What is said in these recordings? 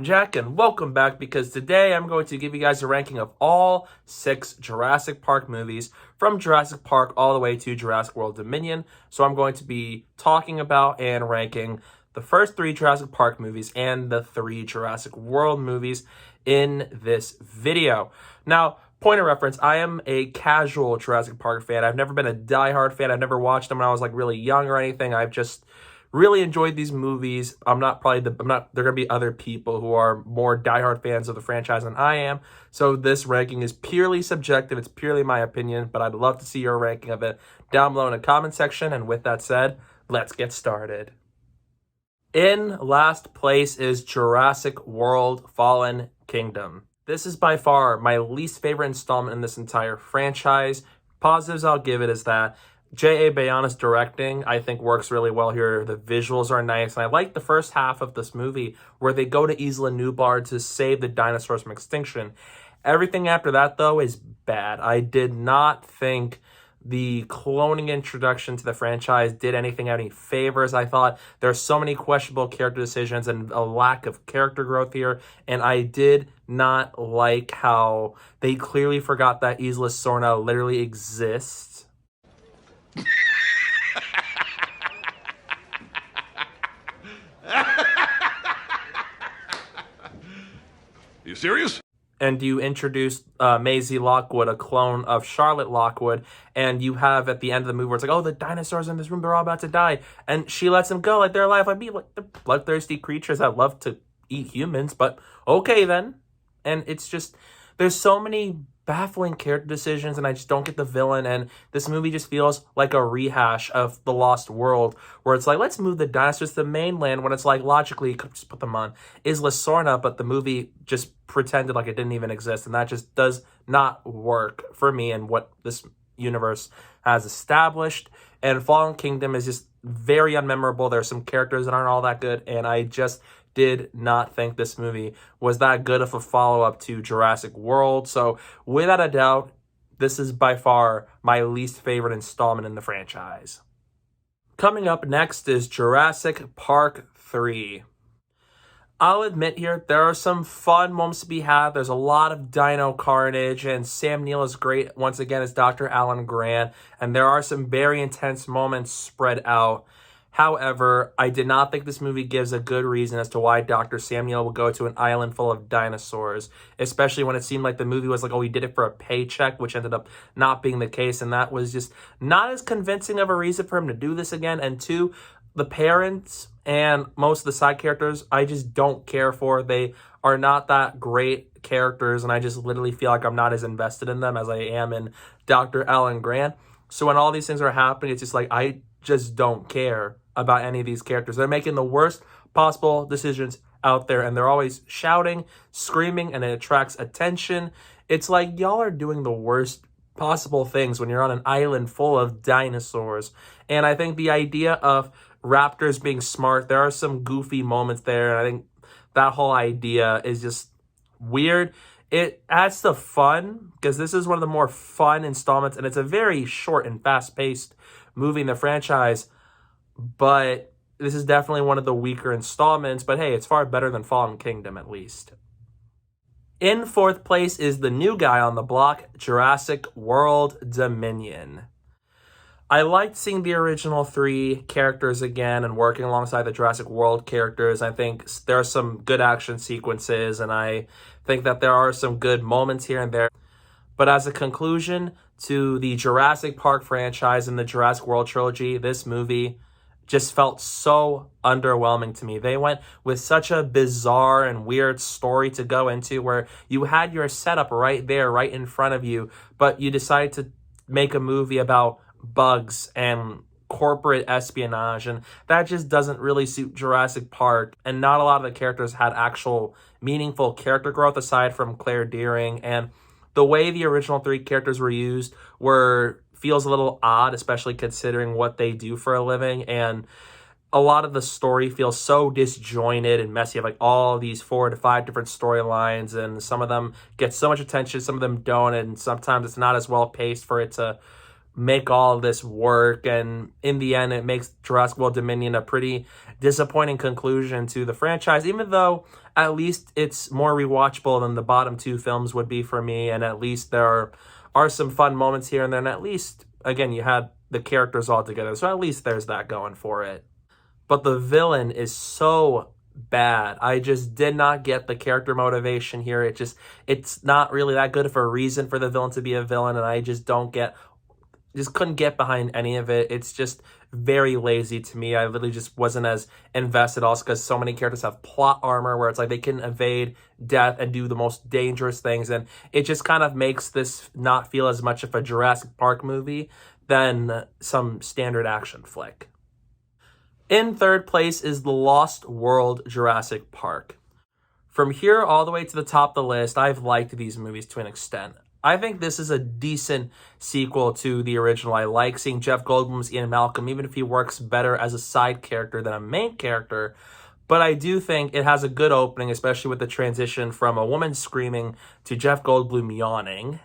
I'm Jack, and welcome back, because today I'm going to give you guys a ranking of all 6 Jurassic Park movies, from Jurassic Park all the way to Jurassic World Dominion. So I'm going to be talking about and ranking the first 3 Jurassic Park movies and the 3 Jurassic World movies in this video. Now, point of reference, I am a casual Jurassic Park fan. I've never been a diehard fan. I've never watched them when I was like really young or anything. I've just really enjoyed these movies. There are gonna be other people who are more diehard fans of the franchise than I am. So this ranking is purely subjective. It's purely my opinion, but I'd love to see your ranking of it down below in the comment section. And with that said, let's get started. In last place is Jurassic World Fallen Kingdom. This is by far my least favorite installment in this entire franchise. Positives I'll give it is that J.A. Bayana's directing, I think, works really well here. The visuals are nice. And I like the first half of this movie where they go to Isla Nublar to save the dinosaurs from extinction. Everything after that, though, is bad. I did not think the cloning introduction to the franchise did any favors. I thought there's so many questionable character decisions and a lack of character growth here. And I did not like how they clearly forgot that Isla Sorna literally exists. You serious? And you introduce Maisie Lockwood, a clone of Charlotte Lockwood, and you have at the end of the movie where it's like, oh, the dinosaurs in this room, they're all about to die, and she lets them go like they're alive. Like, they're bloodthirsty creatures that love to eat humans, but okay then. And it's just, there's so many baffling character decisions, and I just don't get the villain. And this movie just feels like a rehash of The Lost World, where it's like, let's move the dinosaurs to the mainland, when it's like, logically, you could just put them on Isla Sorna, but the movie just pretended like it didn't even exist, and that just does not work for me and what this universe has established. And Fallen Kingdom is just very unmemorable. There's some characters that aren't all that good, and I just did not think this movie was that good of a follow-up to Jurassic World. So without a doubt, this is by far my least favorite installment in the franchise. Coming up next is Jurassic Park III. I'll admit here, there are some fun moments to be had. There's a lot of dino carnage, and Sam Neill is great once again as Dr. Alan Grant, and there are some very intense moments spread out. However, I did not think this movie gives a good reason as to why Dr. Sam Neill would go to an island full of dinosaurs, especially when it seemed like the movie was like, oh, he did it for a paycheck, which ended up not being the case, and that was just not as convincing of a reason for him to do this again. And 2, the parents and most of the side characters, I just don't care for. They are not that great characters, and I just literally feel like I'm not as invested in them as I am in Dr. Alan Grant. So when all these things are happening, it's just like, I just don't care about any of these characters. They're making the worst possible decisions out there, and they're always shouting, screaming, and it attracts attention. It's like, y'all are doing the worst possible things when you're on an island full of dinosaurs. And I think the idea of raptors being smart, there are some goofy moments there, and I think that whole idea is just weird. It adds to fun, because this is one of the more fun installments, and it's a very short and fast-paced movie in the franchise, but this is definitely one of the weaker installments. But hey, it's far better than Fallen Kingdom, at least. In 4th place is the new guy on the block, Jurassic World Dominion. I liked seeing the original 3 characters again and working alongside the Jurassic World characters. I think there are some good action sequences, and I think that there are some good moments here and there. But as a conclusion to the Jurassic Park franchise and the Jurassic World trilogy, this movie just felt so underwhelming to me. They went with such a bizarre and weird story to go into, where you had your setup right there, right in front of you, but you decided to make a movie about bugs and corporate espionage, and that just doesn't really suit Jurassic Park. And not a lot of the characters had actual meaningful character growth aside from Claire Dearing, and the way the original 3 characters were used feels a little odd, especially considering what they do for a living. And a lot of the story feels so disjointed and messy. You have like all these 4 to 5 different storylines, and some of them get so much attention, some of them don't, and sometimes it's not as well paced for it to make all of this work. And in the end, it makes Jurassic World Dominion a pretty disappointing conclusion to the franchise, even though at least it's more rewatchable than the bottom two films would be for me. And at least there are some fun moments here and there. And at least, again, you had the characters all together. So at least there's that going for it. But the villain is so bad. I just did not get the character motivation here. It's not really that good of a reason for the villain to be a villain, and I just couldn't get behind any of it. It's just very lazy to me. I literally just wasn't as invested, also because so many characters have plot armor where it's like they can evade death and do the most dangerous things, and it just kind of makes this not feel as much of a Jurassic Park movie than some standard action flick. In third place is The Lost World Jurassic Park. From here all the way to the top of the list, I've liked these movies to an extent. I think this is a decent sequel to the original. I like seeing Jeff Goldblum's Ian Malcolm, even if he works better as a side character than a main character. But I do think it has a good opening, especially with the transition from a woman screaming to Jeff Goldblum yawning.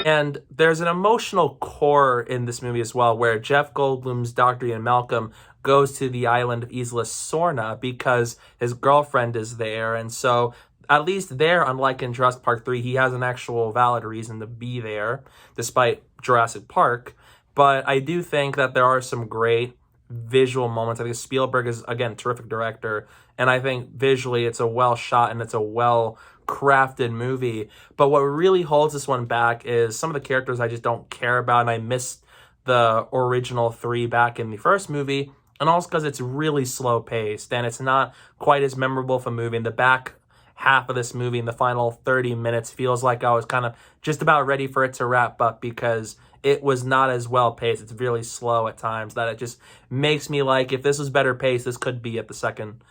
And there's an emotional core in this movie as well, where Jeff Goldblum's Dr. Ian Malcolm goes to the island of Isla Sorna because his girlfriend is there. And so at least there, unlike in Jurassic Park 3, he has an actual valid reason to be there, despite Jurassic Park. But I do think that there are some great visual moments. I think Spielberg is, again, a terrific director. And I think visually it's a well shot and it's a well crafted movie. But what really holds this one back is some of the characters I just don't care about, and I missed the original three back in the first movie, and also because it's really slow paced and it's not quite as memorable of a movie. In the back half of this movie, in the final 30 minutes, feels like I was kind of just about ready for it to wrap up because it was not as well paced. It's really slow at times, that it just makes me like, if this was better paced, this could be at the second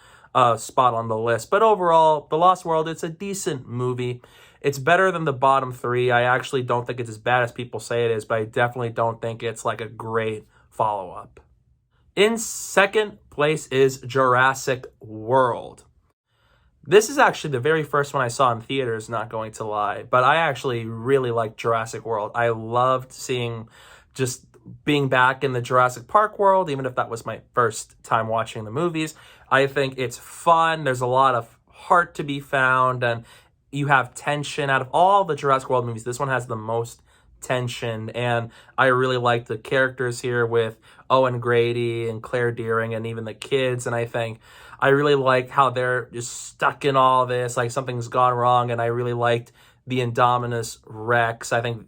spot on the list. But overall, The Lost World, it's a decent movie. It's better than the bottom three. I actually don't think it's as bad as people say it is, but I definitely don't think it's like a great follow-up. In second place is Jurassic World. This is actually the very first one I saw in theaters, not going to lie, but I actually really liked Jurassic World. I loved seeing just being back in the Jurassic Park world, even if that was my first time watching the movies. I think it's fun. There's a lot of heart to be found, and you have tension. Out of all the Jurassic World movies, this one has the most tension, and I really like the characters here with Owen Grady and Claire Dearing and even the kids, and I think I really like how they're just stuck in all this, like something's gone wrong, and I really liked the Indominus Rex. I think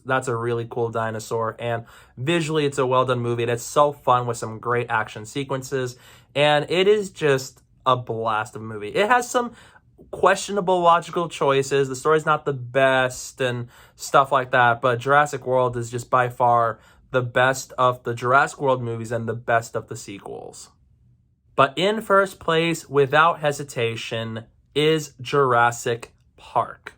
that's a really cool dinosaur, and visually it's a well done movie, and it's so fun with some great action sequences, and it is just a blast of a movie. It has some questionable logical choices. The story's not the best and stuff like that, but Jurassic World is just by far the best of the Jurassic World movies and the best of the sequels. But in first place, without hesitation, is Jurassic Park.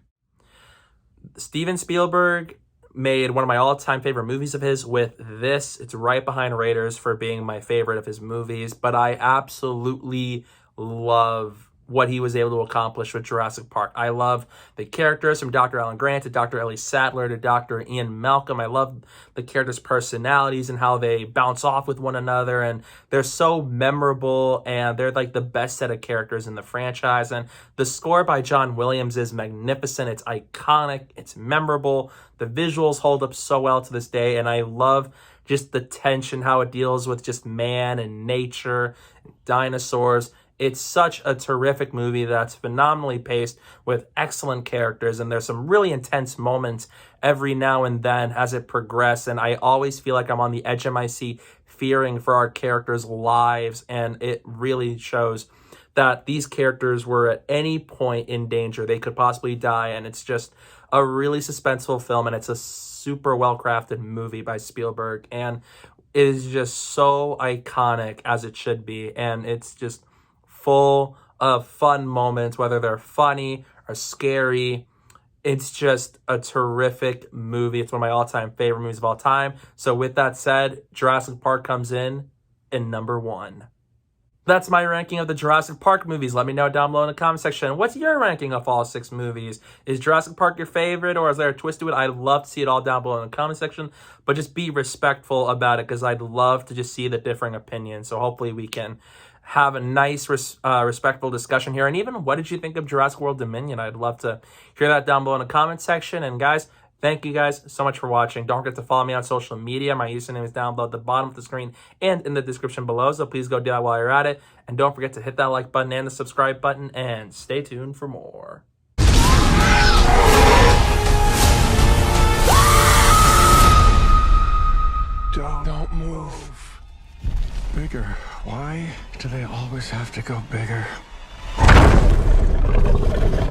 Steven Spielberg made one of my all-time favorite movies of his with this. It's right behind Raiders for being my favorite of his movies, but I absolutely love what he was able to accomplish with Jurassic Park. I love the characters from Dr. Alan Grant to Dr. Ellie Sattler to Dr. Ian Malcolm. I love the characters' personalities and how they bounce off with one another, and they're so memorable, and they're like the best set of characters in the franchise. And the score by John Williams is magnificent. It's iconic. It's memorable. The visuals hold up so well to this day, and I love just the tension, how it deals with just man and nature, and dinosaurs. It's such a terrific movie that's phenomenally paced with excellent characters, and there's some really intense moments every now and then as it progresses, and I always feel like I'm on the edge of my seat fearing for our characters' lives, and it really shows that these characters were at any point in danger. They could possibly die, and it's just a really suspenseful film, and it's a super well-crafted movie by Spielberg, and it is just so iconic as it should be, and it's just full of fun moments, whether they're funny or scary. It's just a terrific movie. It's one of my all-time favorite movies of all time. So with that said, Jurassic Park comes in number one. That's my ranking of the Jurassic Park movies. Let me know down below in the comment section. What's your ranking of all 6 movies? Is Jurassic Park your favorite, or is there a twist to it? I'd love to see it all down below in the comment section, but just be respectful about it because I'd love to just see the differing opinions. So hopefully we can have a nice, respectful discussion here. And even, what did you think of Jurassic World Dominion? I'd love to hear that down below in the comment section. And guys, thank you guys so much for watching. Don't forget to follow me on social media. My username is down below at the bottom of the screen and in the description below. So please go do that while you're at it. And don't forget to hit that like button and the subscribe button. And stay tuned for more. Don't move. Bigger. Why do they always have to go bigger?